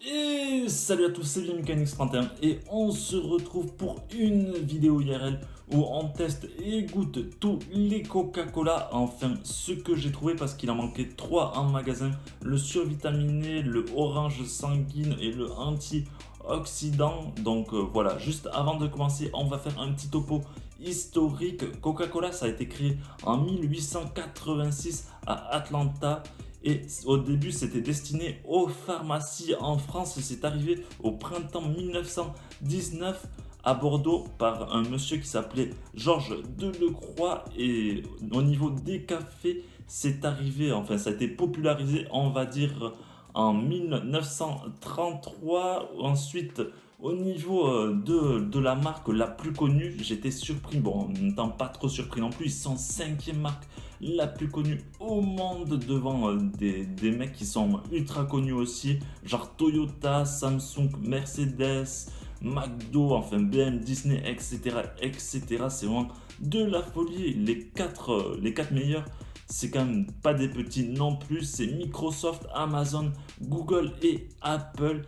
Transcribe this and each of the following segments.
Et salut à tous, c'est BioMechanics31 et on se retrouve pour une vidéo IRL où on teste et goûte tous les Coca-Cola. Enfin, ce que j'ai trouvé parce qu'il en manquait 3 en magasin. Le survitaminé, le orange sanguine et le antioxydant. Donc voilà, juste avant de commencer, on va faire un petit topo historique. Coca-Cola, ça a été créé en 1886 à Atlanta. Et au début, c'était destiné aux pharmacies en France. C'est arrivé au printemps 1919 à Bordeaux par un monsieur qui s'appelait Georges Delecroix. Et au niveau des cafés, c'est arrivé, enfin, ça a été popularisé, on va dire, en 1933. Ensuite, au niveau de la marque la plus connue, j'étais surpris. Bon, en même temps, pas trop surpris non plus. Ils sont cinquième marque la plus connue au monde devant des mecs qui sont ultra connus aussi, genre Toyota, Samsung, Mercedes, McDo, enfin BM, Disney, etc. etc. C'est vraiment de la folie. Les quatre meilleurs, c'est quand même pas des petits non plus. C'est Microsoft, Amazon, Google et Apple.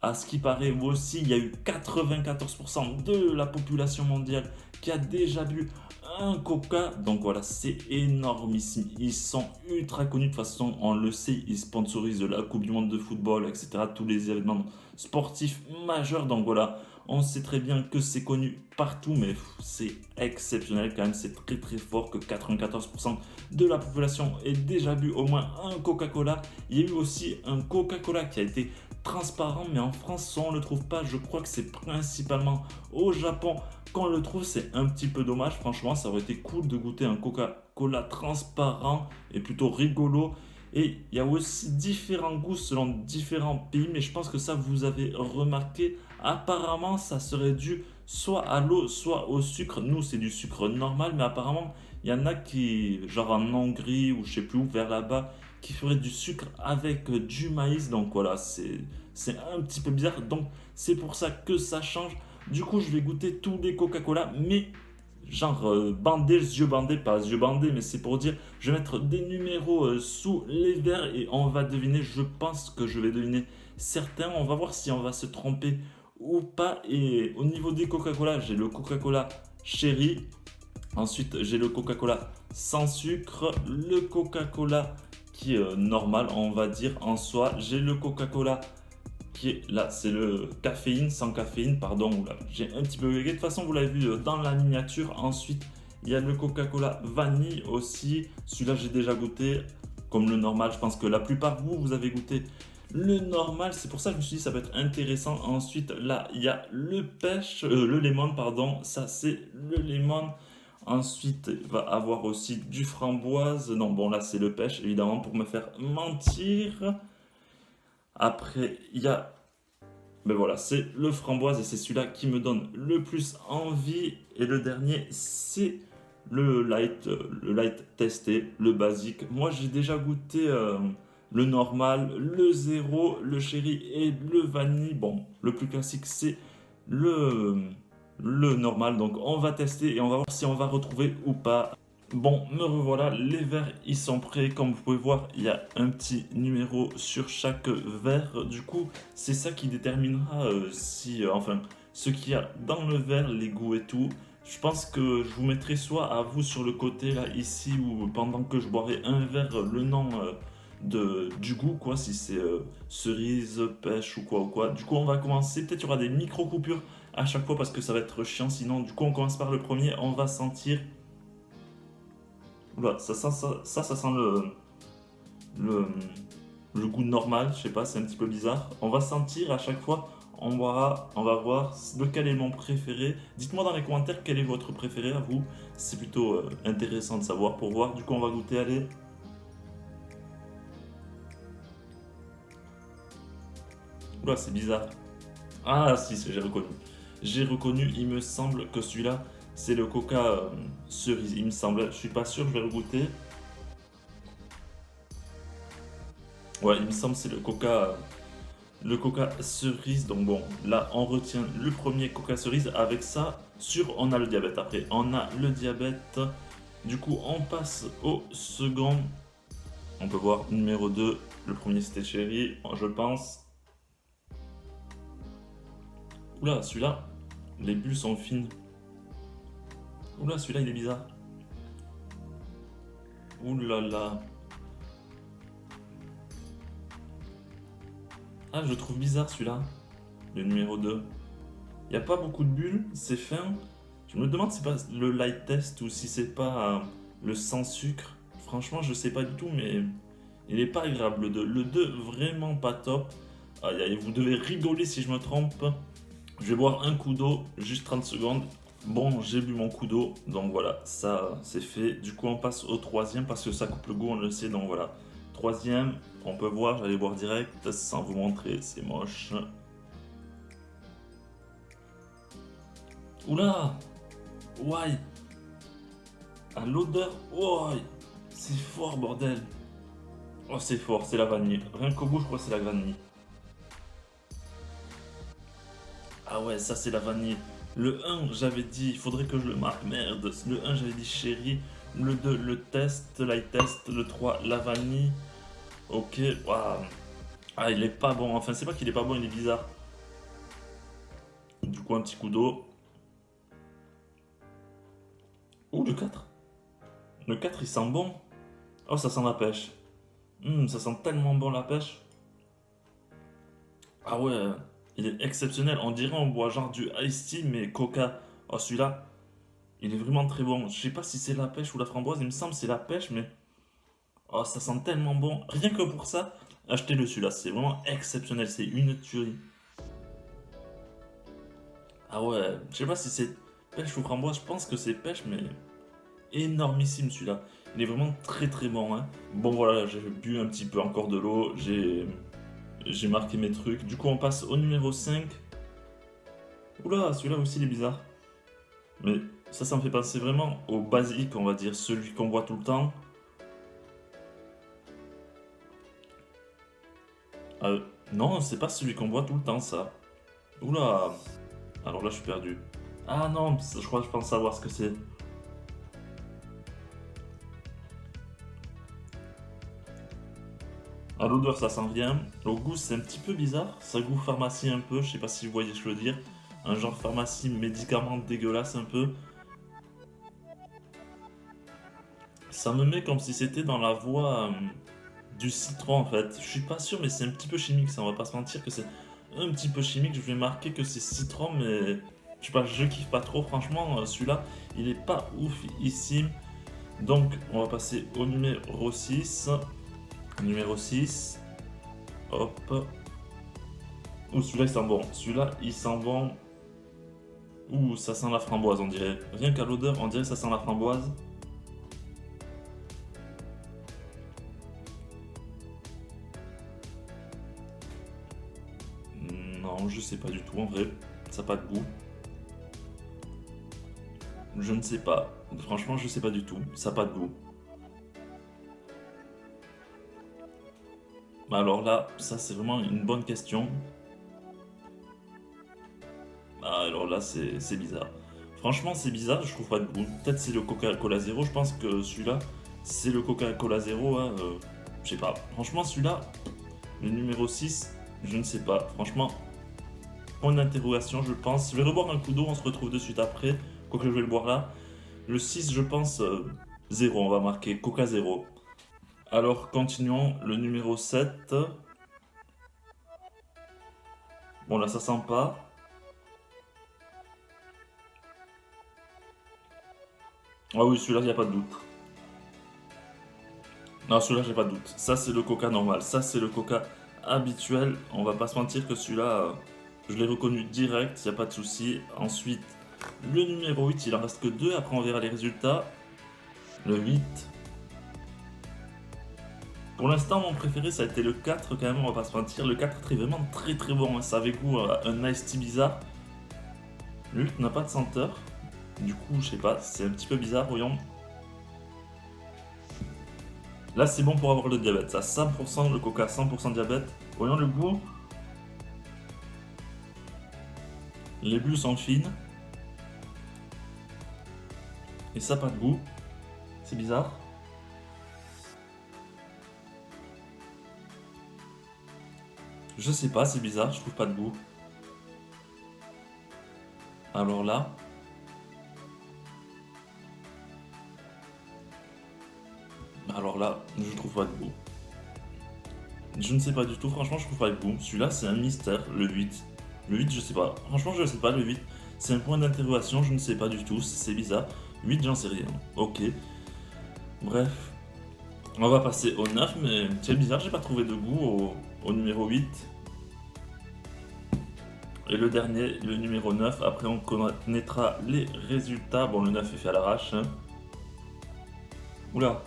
À ce qui paraît aussi, il y a eu 94% de la population mondiale qui a déjà bu un Coca. Donc voilà, c'est énormissime. Ils sont ultra connus. De toute façon, on le sait, ils sponsorisent la Coupe du Monde de football, etc. Tous les événements sportifs majeurs. Donc voilà, on sait très bien que c'est connu partout, mais c'est exceptionnel quand même. C'est très très fort que 94% de la population ait déjà bu au moins un Coca-Cola. Il y a eu aussi un Coca-Cola qui a été transparent, mais en France, on ne le trouve pas. Je crois que c'est principalement au Japon qu'on le trouve. C'est un petit peu dommage, franchement. Ça aurait été cool de goûter un Coca-Cola transparent et plutôt rigolo. Et il y a aussi différents goûts selon différents pays, mais je pense que ça, vous avez remarqué. Apparemment, ça serait dû soit à l'eau, soit au sucre. Nous, c'est du sucre normal, mais apparemment, il y en a qui, genre en Hongrie ou je sais plus où, vers là-bas, qui ferait du sucre avec du maïs. Donc voilà, c'est un petit peu bizarre. Donc c'est pour ça que ça change. Du coup, je vais goûter tous les Coca-Cola, mais genre bandés, yeux bandés, pas yeux bandés, mais c'est pour dire, je vais mettre des numéros sous les verres et on va deviner. Je pense que je vais deviner certains. On va voir si on va se tromper ou pas. Et au niveau des Coca-Cola, j'ai le Coca-Cola Cherry. Ensuite, j'ai le Coca-Cola sans sucre, le Coca-Cola qui est normal, on va dire en soi. J'ai le Coca-Cola qui est là, c'est le caféine, sans caféine, pardon. Là, j'ai un petit peu bugué. De toute façon, vous l'avez vu dans la miniature. Ensuite, il y a le Coca-Cola vanille aussi. Celui-là, j'ai déjà goûté comme le normal. Je pense que la plupart de vous, vous avez goûté le normal. C'est pour ça que je me suis dit ça peut être intéressant. Ensuite, là, il y a le pêche, le lemon, pardon. Ça, c'est le lemon. Ensuite, il va avoir aussi du framboise. Non, bon, là, c'est le pêche, évidemment, pour me faire mentir. Après, il y a... Ben voilà, c'est le framboise et c'est celui-là qui me donne le plus envie. Et le dernier, c'est le light testé, le basique. Moi, j'ai déjà goûté le normal, le zéro, le chéri et le vanille. Bon, le plus classique, c'est le, le normal. Donc, on va tester et on va voir si on va retrouver ou pas. Bon, me revoilà, les verres ils sont prêts. Comme vous pouvez voir, il y a un petit numéro sur chaque verre. Du coup, c'est ça qui déterminera si, enfin, ce qu'il y a dans le verre, les goûts et tout. Je pense que je vous mettrai soit à vous sur le côté là, ici, ou pendant que je boirai un verre, le nom du goût, quoi, si c'est cerise, pêche ou quoi. Du coup, on va commencer. Peut-être il y aura des micro-coupures à chaque fois parce que ça va être chiant. Sinon, du coup, on commence par le premier. On va sentir. Oula, ça sent le, le goût normal, je sais pas, c'est un petit peu bizarre. On va sentir à chaque fois, on va voir lequel est mon préféré. Dites-moi dans les commentaires quel est votre préféré à vous. C'est plutôt intéressant de savoir pour voir. Du coup, on va goûter, allez. Oula, c'est bizarre. Ah, si, j'ai reconnu. J'ai reconnu, il me semble que celui-là, c'est le Coca cerise. Il me semble, je suis pas sûr, je vais le goûter. Ouais, il me semble que c'est le Coca cerise. Donc bon, là on retient le premier Coca cerise. Avec ça, sur on a le diabète. Après, on a le diabète. Du coup, on passe au second. On peut voir numéro 2. Le premier c'était chéri, je pense. Oula, celui-là, les bulles sont fines. Oula, celui-là, il est bizarre. Oula là. Ah, je trouve bizarre celui-là. Le numéro 2. Il n'y a pas beaucoup de bulles, c'est fin. Je me demande si c'est pas le light test ou si c'est pas le sans sucre. Franchement, je sais pas du tout, mais il est pas agréable le 2. Le 2, vraiment pas top. Aïe aïe, vous devez rigoler si je me trompe. Je vais boire un coup d'eau, juste 30 secondes. Bon, j'ai bu mon coup d'eau, donc voilà, ça c'est fait. Du coup, on passe au troisième parce que ça coupe le goût, on le sait, donc voilà. Troisième, on peut voir, j'allais boire direct sans vous montrer, c'est moche. Oula! Ouais! À l'odeur, ouais! C'est fort, bordel! Oh, c'est fort, c'est la vanille. Rien qu'au goût, je crois que c'est la vanille. Ah ouais, ça c'est la vanille. Le un j'avais dit, il faudrait que je le marque, merde. Le un j'avais dit chéri. Le 2 le test, light test. Le 3 la vanille. Ok, waouh. Ah, il est pas bon. Enfin, c'est pas qu'il est pas bon, il est bizarre. Du coup, un petit coup d'eau. Ouh, le 4. Le 4 il sent bon. Oh, ça sent la pêche. Ça sent tellement bon la pêche. Ah ouais, il est exceptionnel. On dirait on boit genre du iced tea, mais coca. Oh, celui-là, il est vraiment très bon. Je sais pas si c'est la pêche ou la framboise. Il me semble que c'est la pêche, mais oh, ça sent tellement bon. Rien que pour ça, achetez-le celui-là. C'est vraiment exceptionnel. C'est une tuerie. Ah ouais, je sais pas si c'est pêche ou framboise. Je pense que c'est pêche, mais énormissime celui-là. Il est vraiment très très bon, hein. Bon voilà, j'ai bu un petit peu encore de l'eau. J'ai marqué mes trucs. Du coup, on passe au numéro 5. Oula, celui-là aussi il est bizarre. Mais ça me fait penser vraiment au basique, on va dire, celui qu'on boit tout le temps. Euh, non, c'est pas celui qu'on boit tout le temps, ça. Oula, alors là je suis perdu. Ah non, je crois que je pense savoir ce que c'est. À l'odeur, ça sent rien. Au goût, c'est un petit peu bizarre. Ça goût pharmacie un peu, je sais pas si vous voyez ce que je veux dire. Un genre pharmacie médicament dégueulasse un peu. Ça me met comme si c'était dans la voie du citron en fait. Je suis pas sûr, mais c'est un petit peu chimique, ça on va pas se mentir que c'est un petit peu chimique. Je vais marquer que c'est citron, mais je sais pas, je kiffe pas trop. Franchement, celui-là, il est pas ouf ici. Donc, on va passer au numéro 6. Numéro 6. Hop. Ouh, celui-là il sent bon. Celui-là il sent bon. Ouh, ça sent la framboise, on dirait. Rien qu'à l'odeur, on dirait que ça sent la framboise. Non, je sais pas du tout en vrai. Ça n'a pas de goût. Je ne sais pas. Franchement, je sais pas du tout. Ça n'a pas de goût. Alors là, ça c'est vraiment une bonne question. Ah, alors là, c'est bizarre. Franchement, c'est bizarre, je trouve pas de goût. Peut-être c'est le Coca-Cola Zéro. Je pense que celui-là, c'est le Coca-Cola Zéro, hein, je sais pas. Franchement, celui-là, le numéro 6, je ne sais pas. Franchement, point d'interrogation, je pense. Je vais reboire un coup d'eau, on se retrouve de suite après. Quoique je vais le boire là. Le 6, je pense, 0, on va marquer Coca Zéro. Alors, continuons. Le numéro 7. Bon, là, ça sent pas. Ah oui, celui-là, il n'y a pas de doute. Non, celui-là, j'ai pas de doute. Ça, c'est le Coca normal. Ça, c'est le Coca habituel. On va pas se mentir que celui-là, je l'ai reconnu direct, il n'y a pas de souci. Ensuite, le numéro 8, il en reste que 2. Après, on verra les résultats. Le 8. Pour l'instant, mon préféré, ça a été le 4 quand même, on va pas se mentir. Le 4 est vraiment très très bon, hein. Ça avait goût à un iced tea bizarre. Le 8 n'a pas de senteur. Du coup, je sais pas, c'est un petit peu bizarre, voyons. Là, c'est bon pour avoir le diabète. Ça, 100% le coca, 100% diabète. Voyons le goût. Les bulles sont fines. Et ça, pas de goût. C'est bizarre. Je sais pas, c'est bizarre, je trouve pas de goût. Alors là, je trouve pas de goût. Je ne sais pas du tout, franchement, je trouve pas de goût. Celui-là, c'est un mystère, le 8. Le 8, je sais pas. Franchement, je sais pas, le 8. C'est un point d'interrogation, je ne sais pas du tout, c'est bizarre. 8, j'en sais rien. Ok. Bref. On va passer au 9, mais c'est bizarre, j'ai pas trouvé de goût au numéro 8. Et le dernier, le numéro 9, après on connaîtra les résultats. Bon, le 9 est fait à l'arrache. Hein. Oula.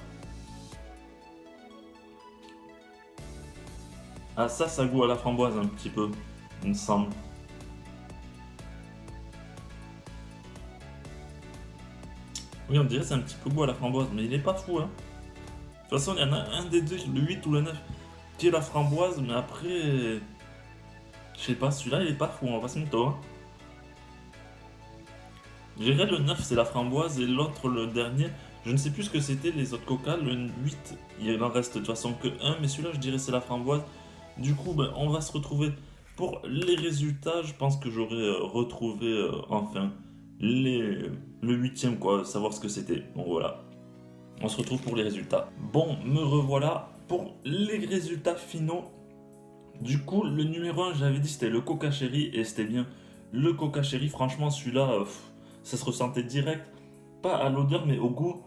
Ah, ça goûte à la framboise un petit peu, il me semble. Oui, on dirait c'est un petit peu goût à la framboise, mais il est pas fou, hein. De toute façon, il y en a un des deux, le 8 ou le 9, qui est la framboise, mais après. Je sais pas, celui-là il est pas fou, on va pas se mytho, hein. J'irais le 9 c'est la framboise et l'autre le dernier, je ne sais plus ce que c'était les autres coca, le 8 il en reste de toute façon que un, mais celui-là je dirais c'est la framboise. Du coup ben, on va se retrouver pour les résultats, je pense que j'aurais retrouvé enfin les, le huitième quoi, savoir ce que c'était. Bon voilà, on se retrouve pour les résultats. Bon, me revoilà pour les résultats finaux. Du coup, le numéro un j'avais dit c'était le Coca Cherry et c'était bien le Coca Cherry. Franchement, celui-là, ça se ressentait direct. Pas à l'odeur, mais au goût.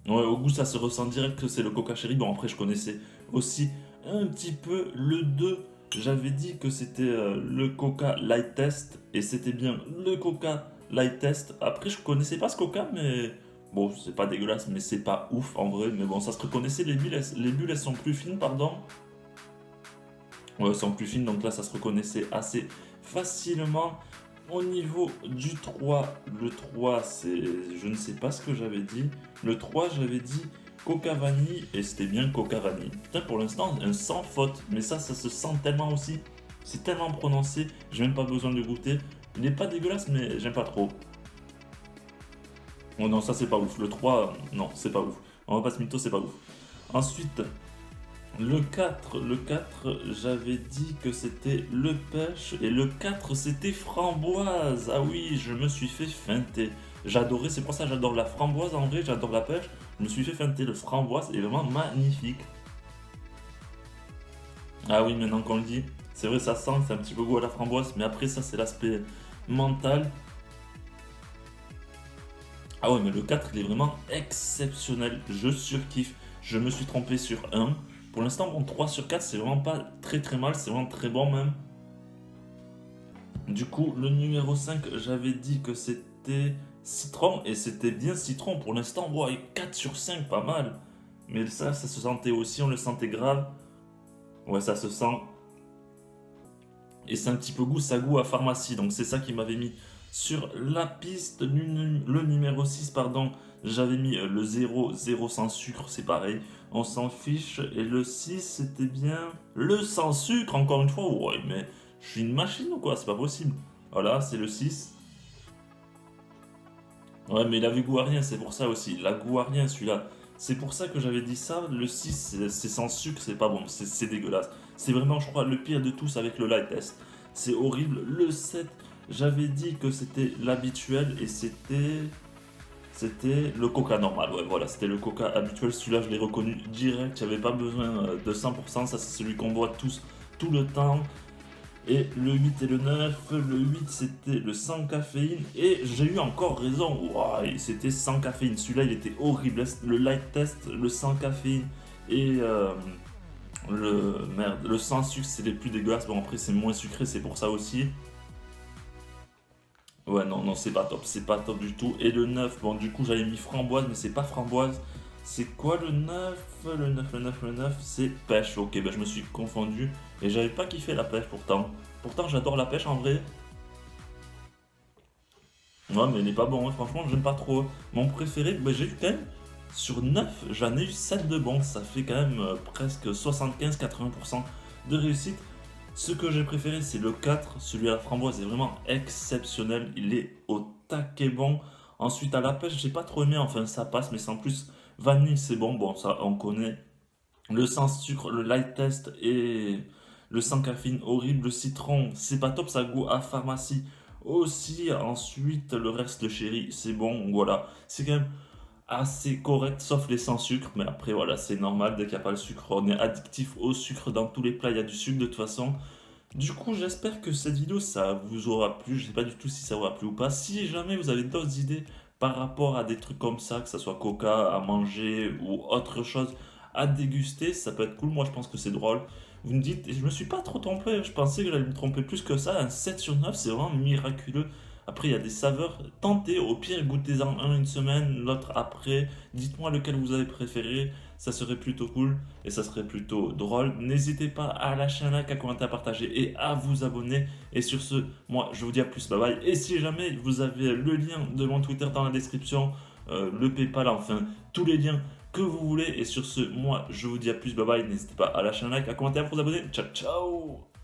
Ouais, au goût, ça se ressent direct que c'est le Coca Cherry. Bon, après, je connaissais aussi un petit peu le 2. J'avais dit que c'était le Coca Light Test et c'était bien le Coca Light Test. Après, je connaissais pas ce Coca, mais bon, c'est pas dégueulasse, mais c'est pas ouf en vrai. Mais bon, ça se reconnaissait. Les bulles, elles sont plus fines, pardon. Ouais, sont plus fines, donc là ça se reconnaissait assez facilement. Au niveau du 3, le 3 c'est. Je ne sais pas ce que j'avais dit. Le 3 j'avais dit Coca Vanille et c'était bien Coca Vanille. Putain, pour l'instant, un sans faute, mais ça se sent tellement aussi. C'est tellement prononcé, j'ai même pas besoin de goûter. Il n'est pas dégueulasse, mais j'aime pas trop. Oh non, ça c'est pas ouf. Le 3 non, c'est pas ouf. On va pas se mytho, c'est pas ouf. Ensuite, le quatre, j'avais dit que c'était le pêche et le 4 c'était framboise. Ah oui, je me suis fait feinter. J'adorais, c'est pour ça que j'adore la framboise en vrai, j'adore la pêche. Je me suis fait feinter, le framboise est vraiment magnifique. Ah oui, maintenant qu'on le dit, c'est vrai, ça sent, c'est un petit peu goût à la framboise, mais après ça c'est l'aspect mental. Ah ouais, mais le 4 il est vraiment exceptionnel, je surkiffe. Je me suis trompé sur un. Pour l'instant, bon, 3 sur 4, c'est vraiment pas très très mal, c'est vraiment très bon même. Du coup, le numéro 5, j'avais dit que c'était citron, et c'était bien citron. Pour l'instant, ouais, 4 sur 5, pas mal. Mais ça se sentait aussi, on le sentait grave. Ouais, ça se sent. Et c'est un petit peu goût, ça goût à pharmacie. Donc c'est ça qui m'avait mis sur la piste. Le numéro 6 pardon, j'avais mis le 0 sans sucre, c'est pareil. On s'en fiche. Et le 6 c'était bien le sans sucre, encore une fois. Ouais, mais je suis une machine ou quoi? C'est pas possible. Voilà, c'est le 6. Ouais, mais il avait goût à rien, c'est pour ça aussi. La goût à rien, celui-là. C'est pour ça que j'avais dit ça. Le 6 c'est sans sucre, c'est pas bon. C'est dégueulasse. C'est vraiment, je crois, le pire de tous avec le light test. C'est horrible. Le 7 j'avais dit que c'était l'habituel et c'était le coca normal. Ouais, voilà, c'était le coca habituel. Celui-là, je l'ai reconnu direct. Il n'y avait pas besoin de 100%. Ça, c'est celui qu'on boit tous tout le temps. Et le 8 et le 9, le 8 c'était le sans caféine. Et j'ai eu encore raison, ouah, c'était sans caféine. Celui-là il était horrible. Le light test, le sans caféine et le sans sucre c'est les plus dégueulasses. Bon après c'est moins sucré, c'est pour ça aussi. Ouais non, non c'est pas top du tout. Et le 9 bon du coup j'avais mis framboise mais c'est pas framboise. C'est quoi le 9? Le 9 c'est pêche. Ok, ben je me suis confondu. Et j'avais pas kiffé la pêche pourtant. Pourtant, j'adore la pêche en vrai. Ouais, mais il est pas bon, hein. Franchement, j'aime pas trop. Mon préféré, bah, j'ai eu quand même, sur 9 j'en ai eu 7 de bons. Ça fait quand même presque 75-80% de réussite. Ce que j'ai préféré, c'est le 4. Celui à la framboise est vraiment exceptionnel. Il est au taquet bon. Ensuite, à la pêche, j'ai pas trop aimé. Enfin, ça passe, mais sans plus. Vanille, c'est bon. Bon, ça, on connaît. Le sans sucre, le light test et le sans caféine horrible. Le citron, c'est pas top, ça goûte à pharmacie aussi. Ensuite, le reste, le chéri, c'est bon, voilà. C'est quand même assez correct, sauf les sans sucre. Mais après, voilà, c'est normal, dès qu'il n'y a pas le sucre, on est addictif au sucre. Dans tous les plats, il y a du sucre de toute façon. Du coup, j'espère que cette vidéo, ça vous aura plu. Je sais pas du tout si ça vous aura plu ou pas. Si jamais vous avez d'autres idées par rapport à des trucs comme ça, que ça soit coca à manger ou autre chose à déguster, ça peut être cool. Moi, je pense que c'est drôle. Vous me dites, et je me suis pas trop trompé. Je pensais que j'allais me tromper plus que ça. Un 7 sur 9, c'est vraiment miraculeux. Après, il y a des saveurs. Tentez, au pire, goûtez-en un une semaine, l'autre après. Dites-moi lequel vous avez préféré. Ça serait plutôt cool et ça serait plutôt drôle. N'hésitez pas à lâcher un like, à commenter, à partager et à vous abonner. Et sur ce, moi je vous dis à plus, bye bye. Et si jamais vous avez le lien de mon Twitter dans la description, le PayPal, enfin tous les liens que vous voulez. Et sur ce, moi je vous dis à plus, bye bye. N'hésitez pas à lâcher un like, à commenter, à vous abonner. Ciao ciao.